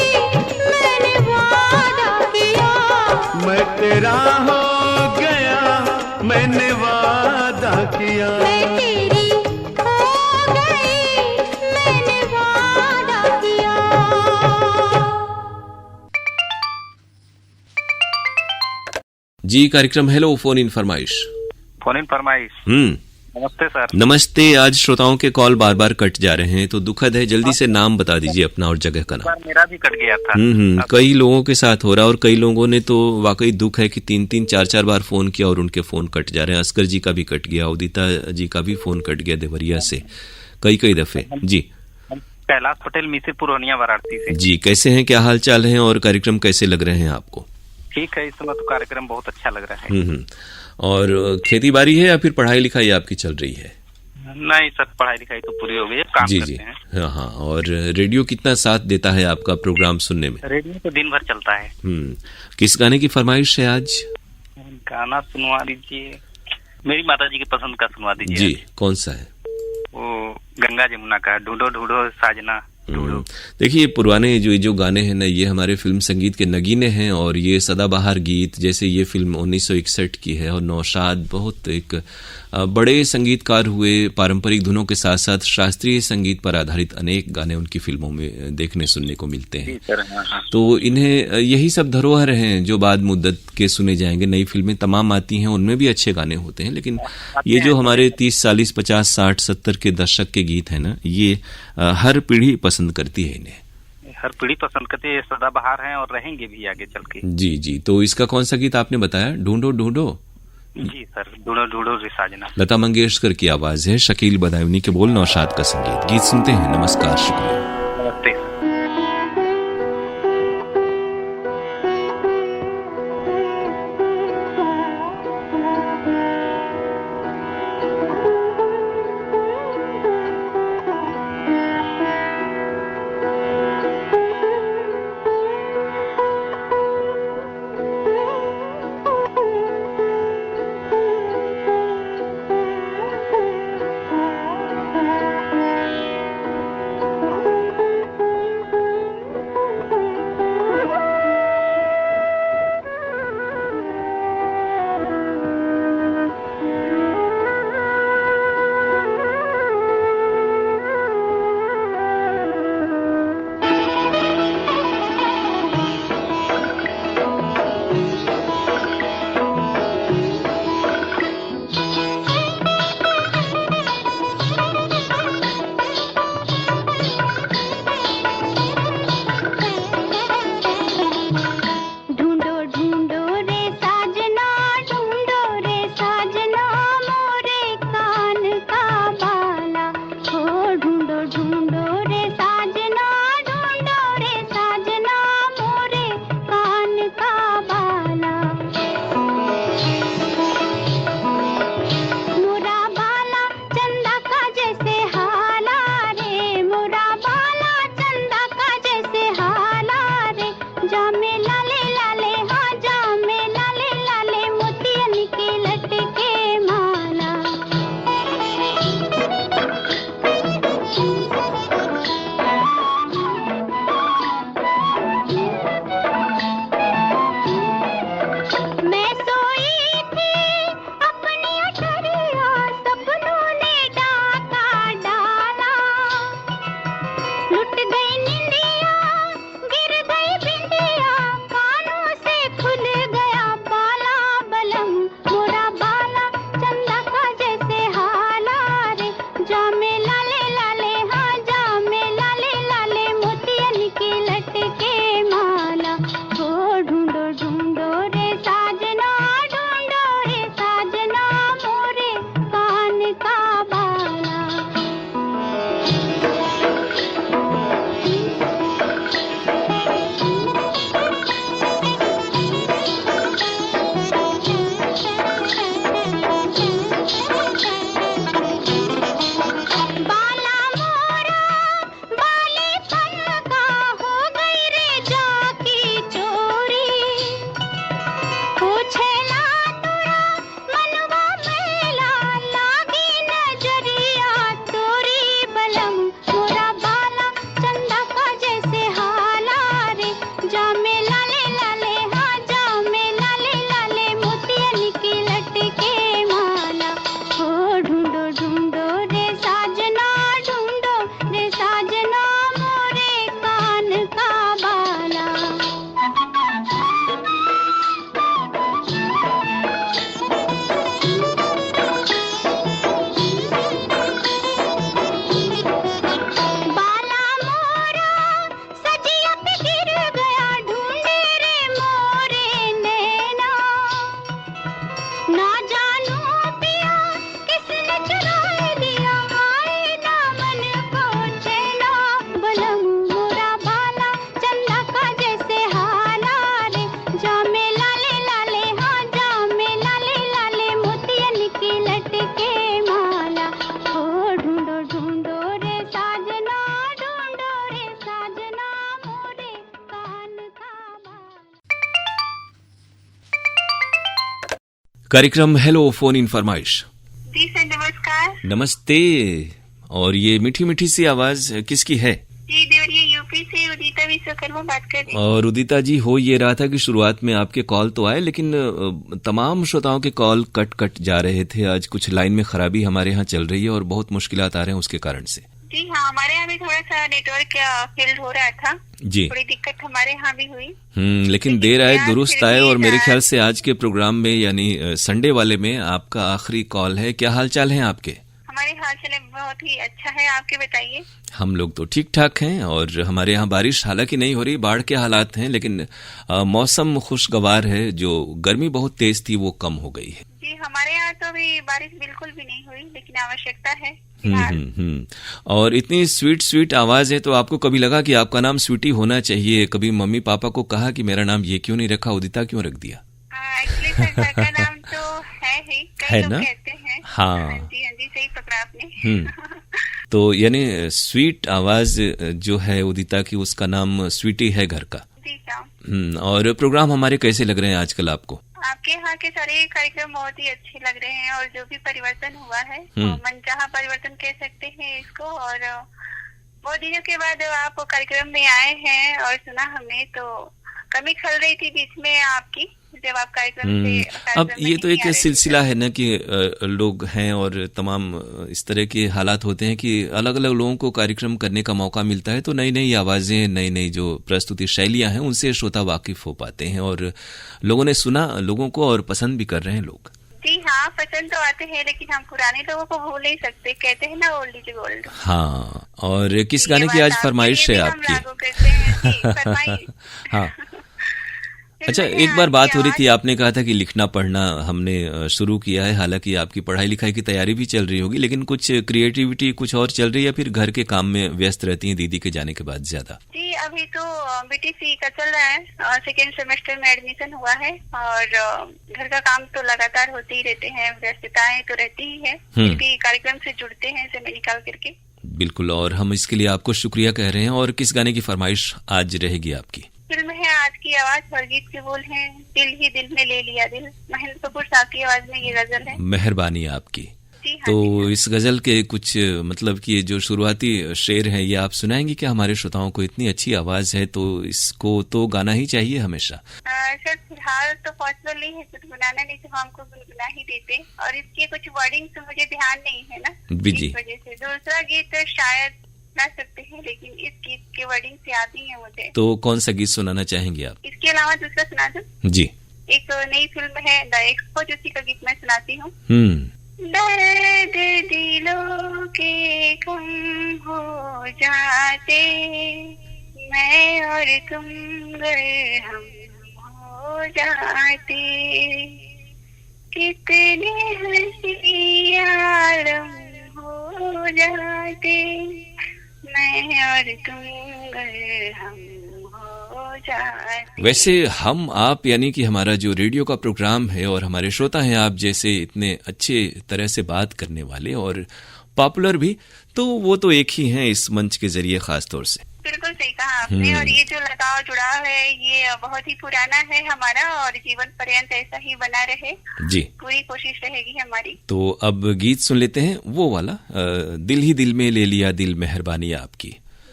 मैंने वादा किया, मैं तेरा हो गया, मैंने वादा किया। मैं तेरी हो गई, मैंने वादा किया। जी, कार्यक्रम हेलो फोन इन फरमाइश। फोन इन फरमाइश। नमस्ते सर। नमस्ते। आज श्रोताओं के कॉल बार बार कट जा रहे हैं तो दुखद है, जल्दी से नाम बता दीजिए अपना और जगह का नाम। सर मेरा भी कट गया था। कई लोगों के साथ हो रहा है और कई लोगों ने तो वाकई दुख है कि 3-3 4-4 बार फोन किया और उनके फोन कट जा रहे हैं। असगर जी का भी कट गया, उदिता जी का भी फोन कट गया देवरिया से कई दफे। जी, कैलाश पटेल मिसिरपुर होनिया वाराणसी से। जी, कैसे हैं, क्या हाल चाल है और कार्यक्रम कैसे लग रहे हैं आपको? ठीक है, इस समय तो कार्यक्रम बहुत अच्छा लग रहा है। और खेती बाड़ी है या फिर पढ़ाई लिखाई आपकी चल रही है? नहीं सर, पढ़ाई लिखाई तो पूरी हो गई है, काम जी करते जी हैं। हाँ। और रेडियो कितना साथ देता है आपका प्रोग्राम सुनने में? रेडियो तो दिन भर चलता है। किस गाने की फरमाइश है आज? गाना सुनवा दीजिए, मेरी माता जी की पसंद का सुनवा दीजिए। जी, कौन सा है? वो गंगा जमुना का ढूंढो ढूंढो साजना ढूंढो। देखिए, पुराने जो गाने हैं ना, ये हमारे फिल्म संगीत के नगीने हैं और ये सदाबहार गीत, जैसे ये फिल्म 1961 की है और नौशाद बहुत एक बड़े संगीतकार हुए। पारंपरिक धुनों के साथ साथ शास्त्रीय संगीत पर आधारित अनेक गाने उनकी फिल्मों में देखने सुनने को मिलते हैं। तो इन्हें यही सब धरोहर हैं जो बाद मुद्दत के सुने जाएंगे। नई फिल्में तमाम आती हैं, उनमें भी अच्छे गाने होते हैं, लेकिन ये जो हमारे 30, 40, 50, 60, 70 के दशक के गीत हैं ना, ये हर पीढ़ी पसंद करती है इन्हें। हर पीढ़ी पसंद करती है, सदाबहार हैं और रहेंगे भी आगे चल के। जी जी, तो इसका कौन सा गीत आपने बताया? ढूंढो ढूंढो। जी सर, ढूंढो ढूंढो रे साजना। लता मंगेशकर की आवाज है, शकील बदायूनी के बोल, नौशाद का संगीत। गीत सुनते हैं। नमस्कार, शुक्रिया। नमस्ते। कार्यक्रम हेलो फोन इन फरमाइश। जी सर नमस्कार। नमस्ते। और ये मीठी मीठी सी आवाज किसकी है? जी देवरिया यूपी से उदिता विश्वकर्मा बात कर रही हूँ। और उदिता जी, हो ये रहा था कि शुरुआत में आपके कॉल तो आए, लेकिन तमाम श्रोताओं के कॉल कट कट जा रहे थे। आज कुछ लाइन में खराबी हमारे यहाँ चल रही है और बहुत मुश्किलात आ रहे हैं उसके कारण से। जी हाँ, हमारे यहाँ भी थोड़ा सा नेटवर्क फेल हो रहा था जी, थोड़ी दिक्कत हमारे यहाँ भी हुई। लेकिन देर आए दुरुस्त आए। और मेरे ख्याल से आज के प्रोग्राम में यानी संडे वाले में आपका आखिरी कॉल है। क्या हाल चाल है आपके? हमारे हाल चाल बहुत ही अच्छा है, आपके बताइए। हम लोग तो ठीक ठाक हैं और हमारे यहाँ बारिश हालांकि नहीं हो रही, बाढ़ के हालात हैं, लेकिन मौसम खुशगवार है। जो गर्मी बहुत तेज थी वो कम हो गई है। जी हमारे यहाँ तो अभी बारिश बिल्कुल भी नहीं हुई, लेकिन आवश्यकता है। और इतनी स्वीट स्वीट आवाज है, तो आपको कभी लगा कि आपका नाम स्वीटी होना चाहिए? कभी मम्मी पापा को कहा कि मेरा नाम ये क्यों नहीं रखा, उदिता क्यों रख दिया? एक्चुअली सर घर का नाम तो है ही, कई लोग कहते हैं। हाँ जी सही पकड़ा आपने। तो यानी स्वीट आवाज जो है उदिता की, उसका नाम स्वीटी है घर का। जी साहब। और प्रोग्राम हमारे कैसे लग रहे हैं आजकल आपको? आपके यहाँ के सारे कार्यक्रम बहुत ही अच्छे लग रहे हैं और जो भी परिवर्तन हुआ है मनचाहा परिवर्तन कह सकते हैं इसको। और बहुत दिनों के बाद आप कार्यक्रम में आए हैं और सुना हमने, तो कमी खल रही थी बीच में आपकी जब आप कार्यक्रम से। अब ये तो एक सिलसिला है ना कि लोग हैं और तमाम इस तरह के हालात होते हैं कि अलग अलग लोगों को कार्यक्रम करने का मौका मिलता है, तो नई नई आवाजें, नई नई जो प्रस्तुति शैलियां हैं उनसे श्रोता वाकिफ हो पाते हैं और लोगों ने सुना लोगों को और पसंद भी कर रहे हैं लोग। जी हाँ, पसंद तो आते हैं, लेकिन हम पुराने लोगों को भूल नहीं सकते, कहते हैं ना ओल्ड इज गोल्ड। हाँ, और किस गाने की आज फरमाइश है आपकी? हाँ अच्छा, एक बार बात हो रही थी, आपने कहा था कि लिखना पढ़ना हमने शुरू किया है। हालांकि आपकी पढ़ाई लिखाई की तैयारी भी चल रही होगी, लेकिन कुछ क्रिएटिविटी कुछ और चल रही है, फिर घर के काम में व्यस्त रहती हैं दीदी के जाने के बाद ज्यादा? जी अभी तो बीटीसी का चल रहा है, सेकेंड सेमेस्टर में एडमिशन हुआ है और घर का काम तो लगातार होते ही रहते हैं, व्यस्तताएं तो रहती ही है, क्योंकि कार्यक्रम से जुड़ते हैं समय निकाल करके। बिल्कुल, और हम इसके लिए आपको शुक्रिया कह रहे हैं। और किस गाने की फरमाइश आज रहेगी आपकी? फिल्म है आज की आवाज और गीत के बोल हैं दिल ही दिल में ले लिया दिल। महेंद्र कपूर साहब की आवाज में ये गजल है। मेहरबानी आपकी। तो इस गजल के कुछ मतलब कि जो शुरुआती शेर है ये आप सुनाएंगी क्या हमारे श्रोताओं को? इतनी अच्छी आवाज है तो इसको तो गाना ही चाहिए हमेशा। सर फिलहाल तो पॉसिबल नहीं है गुनगुनाना, नहीं तो हमको गुनगुना ही देते, और इसके कुछ वर्डिंग तो मुझे ध्यान नहीं है ना, इस वजह से। दूसरा गीत शायद सुना सकते हैं, लेकिन इस गीत के वर्डिंग से आती है मुझे। तो कौन सा गीत सुनाना चाहेंगे आप? इसके अलावा दूसरा सुना दूं? जी, एक नई फिल्म है द एक्सपोज, उसी का गीत मैं सुनाती हूँ। दर्द दिलों के कम हो जाते, मैं और तुम गर हम हो जाते, कितने हंसी आलम हो जाते, मैं और तुम गर हम हो जाते। वैसे हम आप यानी कि हमारा जो रेडियो का प्रोग्राम है और हमारे श्रोता हैं आप जैसे इतने अच्छे तरह से बात करने वाले और पॉपुलर भी, तो वो तो एक ही हैं इस मंच के जरिए खास तौर से। बिल्कुल सही कहा आपने, और ये जो लगाव जुड़ाव है ये बहुत ही पुराना है हमारा, और जीवन पर्यंत ऐसा ही बना रहे जी, पूरी कोशिश रहेगी हमारी। तो अब गीत सुन लेते हैं वो वाला, दिल ही दिल में ले लिया दिल, मेहरबानी आपकी।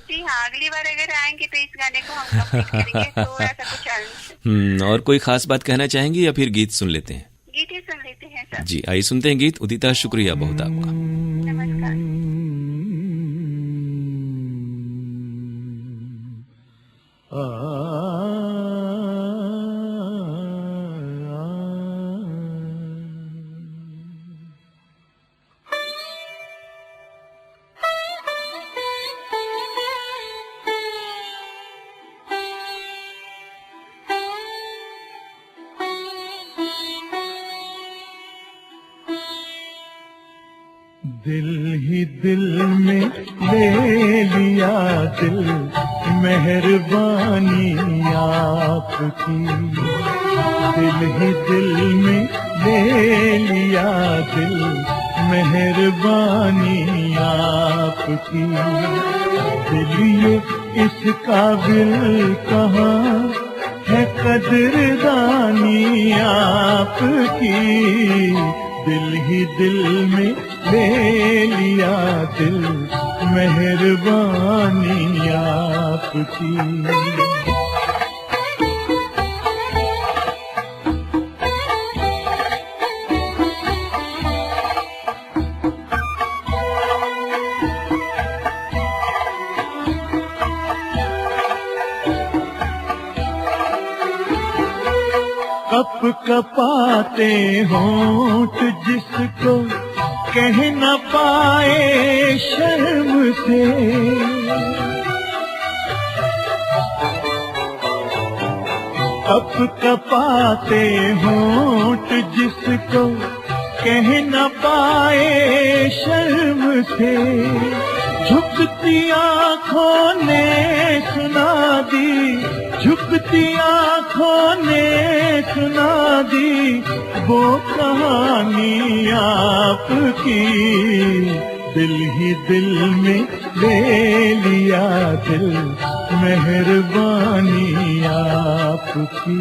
जी हाँ, अगली बार अगर आएंगे तो इस गाने को हम कंप्लीट करेंगे, थोड़ा सा कुछ और कोई खास बात कहना चाहेंगे या फिर गीत सुन लेते हैं? गीत ही सुन लेते हैं सर। जी आइए सुनते हैं गीत। उदिता शुक्रिया बहुत आपका। नमस्कार। दिल ही दिल में ले लिया दिल, मेहरबानी आपकी। दिल ही दिल में ले लिया दिल, मेहरबानी आपकी। दिल ये इस काबिल कहाँ है कदरदानी आपकी, दिल ही दिल में ले लिया दिल, मेहरबानी आपकी। कप कपाते होंठ जिसको कह न पाए शर्म से, कप कपाते होंठ जिसको कह न पाए शर्म से, झुकती आँखों ने सुना दी, झुकती आँखों ने सुना दी वो कहानी आपकी, दिल ही दिल में ले लिया दिल, मेहरबानी आपकी।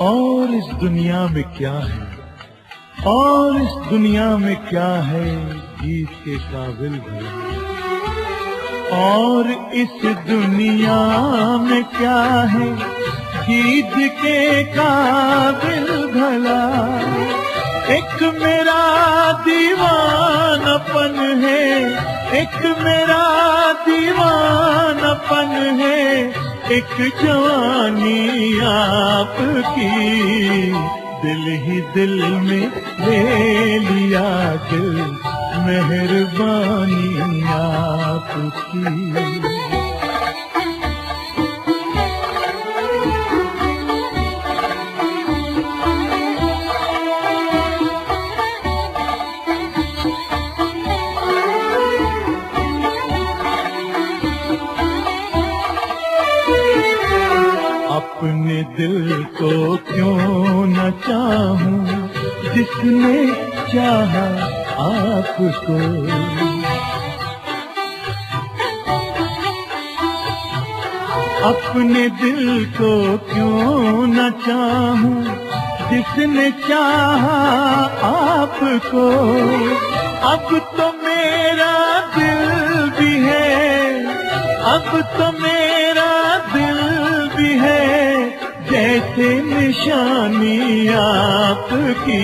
और इस दुनिया में क्या है, और इस दुनिया में क्या है गीत के काबिल भला, और इस दुनिया में क्या है गीत के काबिल भला। एक मेरा दीवानापन है, एक मेरा दीवानापन है, एक जवानी आपकी, दिल ही दिल में ले लिया दिल, मेहरबानी आपकी। अपने दिल को क्यों न चाहूं जिसने चाहा आपको, अपने दिल को क्यों न चाहूं जिसने चाहा आपको। अब तो मेरा दिल भी है, अब तो मेरा दिल भी है, जैसे निशानी आपकी,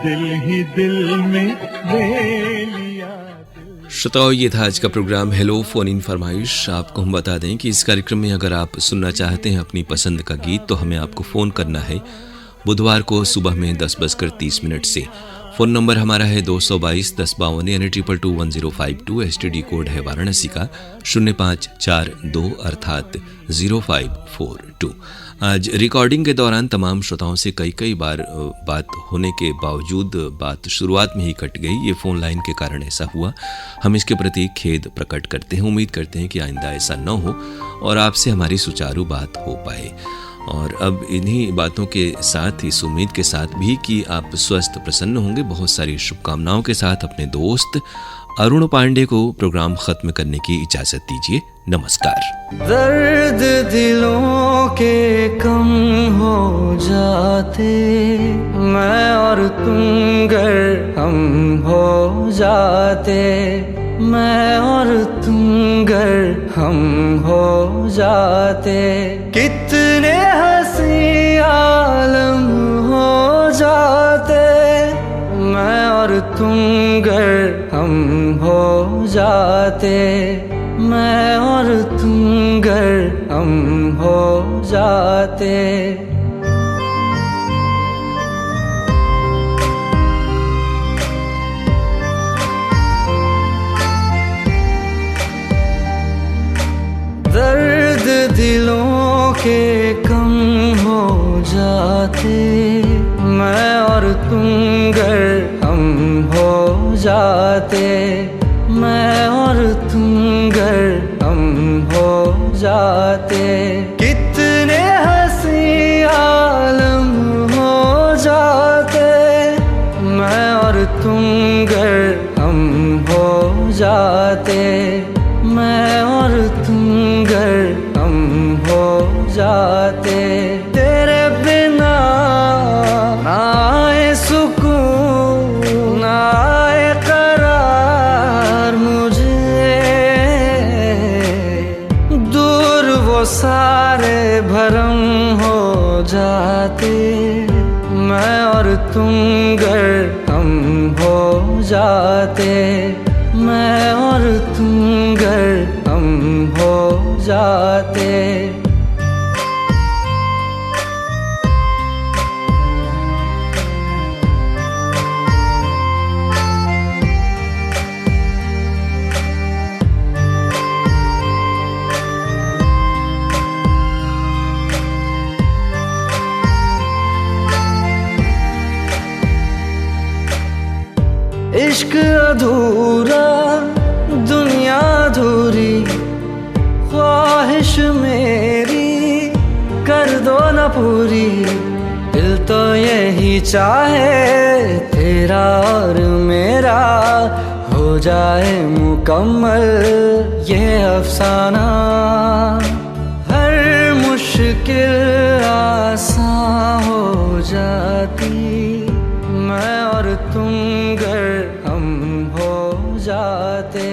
दिल ही दिल में ले लिया। श्रोताओं, ये था आज का प्रोग्राम हेलो फोन इन फरमाइश। आपको हम बता दें कि इस कार्यक्रम में अगर आप सुनना चाहते हैं अपनी पसंद का गीत तो हमें आपको फ़ोन करना है बुधवार को सुबह में 10:30 से। फ़ोन नंबर हमारा है 222-1052 यानी 2221-1052। STD कोड है वाराणसी का 0542 अर्थात 0542। आज रिकॉर्डिंग के दौरान तमाम श्रोताओं से कई बार बात होने के बावजूद बात शुरुआत में ही कट गई। ये फ़ोन लाइन के कारण ऐसा हुआ। हम इसके प्रति खेद प्रकट करते हैं। उम्मीद करते हैं कि आइंदा ऐसा न हो और आपसे हमारी सुचारू बात हो पाए। और अब इन्हीं बातों के साथ, इस उम्मीद के साथ भी कि आप स्वस्थ प्रसन्न होंगे, बहुत सारी शुभकामनाओं के साथ अपने दोस्त अरुण पांडे को प्रोग्राम खत्म करने की इजाजत दीजिए। नमस्कार। दर्द दिलों के कम हो जाते, मैं और तुम गर हम हो जाते, मैं और तुम गर हम हो जाते, कितने हंसी आलम हो जाते, मैं और तुम गर हम हो जाते, मैं और तुम गर हम हो जाते। दर्द दिलों के कम हो जाते, मैं और तुम गर हम हो जाते, मैं और तुम गर हम हो जाते, कितने हंसी आलम हो जाते, मैं और तुम गर हम हो जाते, मैं और तुम गर हम हो जाते। तेरे बिना ना आए सुकून ना आए करार मुझे, दूर वो सारे भरम हो जाते, मैं और तुम गर हम हो जाते, मैं और तुम गर हम हो जाते। इश्क अधूरा दुनिया अधूरी, ख्वाहिश मेरी कर दो न पूरी, दिल तो यही चाहे तेरा और मेरा हो जाए मुकम्मल ये अफसाना, हर मुश्किल आसान हो जाती, मैं और तुम गर हम हो जाते।